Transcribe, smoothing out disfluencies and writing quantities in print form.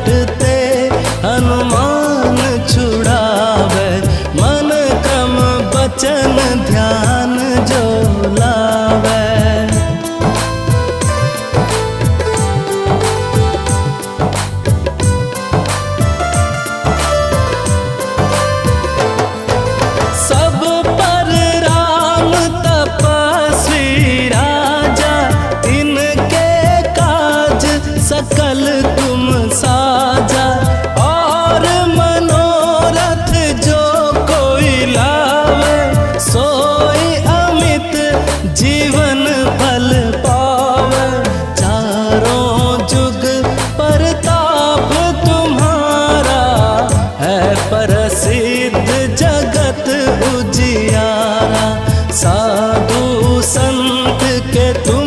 काटते हनुमान छुड़ावे, मन क्रम बचन ध्यान जो लावे। सब पर राम तपस्वी राजा, इनके काज सकल तुम साजा। और मनोरथ जो कोई लावे, सोई अमित जीवन फल पावे। चारों जुग प्रताप तुम्हारा, है प्रसिद्ध जगत उजियारा। साधु संत के तुम